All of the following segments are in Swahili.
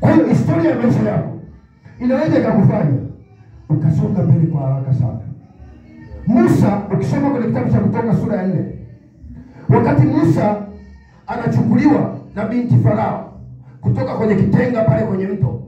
Kwa hiyo historia ya maisha yako inaweza ikakufanya ukasonga mbele kwa haraka sana. Musa, ukisoma kwenye kitabu cha Kutoka sura ya 4, wakati Musa anachukuliwa na binti Farao kutoka kwenye kitenga pale kwenye mto,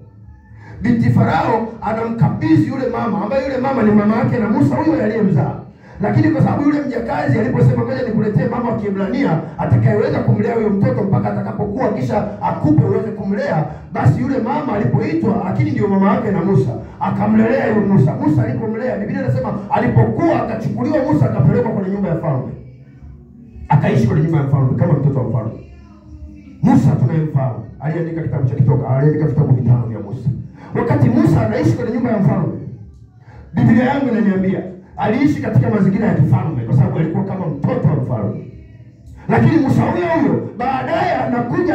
binti Farao anamkabidhi yule mama, ambaye yule mama ni mama yake na Musa huyo aliyemzaa. Lakini kwa sababu yule mjakazi aliposema ngoja nikuletee mama wa Kiebrania atakayeweza kumlea huyo mtoto mpaka atakapokuwa kisha akupe uweze kumlea, basi yule mama alipoitwa, lakini ndio mama yake na Musa, akamlelea yule Musa. Musa alipomlea, Biblia inasema alipokuwa akachukuliwa Musa akapelekwa kwenye nyumba ya mfalme, akaishi kwenye nyumba ya mfalme kama mtoto wa mfalme. Musa tunayemfahamu aliandika kitabu cha Kutoka, aliandika vitabu 5 vya Musa. Wakati Musa anaishi kwenye nyumba ya mfalme, Biblia yangu inaniambia aliishi katika mazingira ya kifalme kwa sababu alikuwa kama mtoto wa mfalme. Lakini Musa huyo baadaye anakuja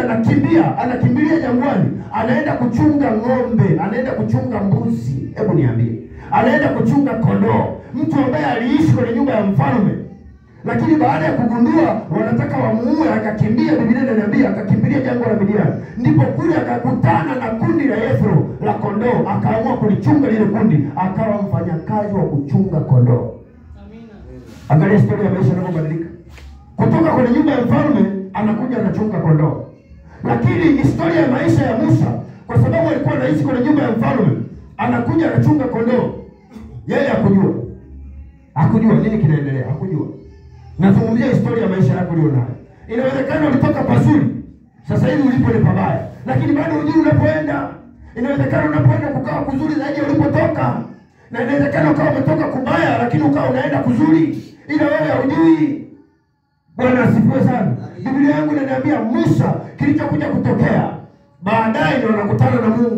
anakimbilia jangwani, anaenda kuchunga ng'ombe, anaenda kuchunga mbuzi. Hebu niambie, anaenda kuchunga kondoo. Mtu ambaye aliishi kwenye nyumba ya mfalme, lakini baada ya kugundua wanataka wamuue akakimbia. Biblia inaniambia akakimbilia jangwa la Midian. Ndipo kule akakutana na kundi la Yethro la kondoo, akaamua kulichunga lile kundi, akawa mfanyakazi wa kuchunga kondoo. Amina. Angalia historia ya maisha yanapobadilika. Kutoka kwenye nyumba ya mfalme anakuja anachunga kondoo. Lakini historia ya maisha ya Musa, kwa sababu alikuwa anaishi kwenye nyumba ya mfalme, anakuja anachunga kondoo. Yeye hakujua nini kinaendelea, hakujua. Nazungumzia historia ya maisha yako leo nayo. Inawezekana ulitoka pazuri, sasa hivi ulipo ni pabaya, lakini bado hujui unapoenda. Inawezekana unapoenda kukawa kuzuri zaidi ulipotoka, na inawezekana ukawa umetoka kubaya lakini ukawa unaenda kuzuri, ila wewe hujui. Bwana asifiwe sana. Biblia yangu inaniambia Musa kilichokuja kutokea baadaye ndio anakutana na Mungu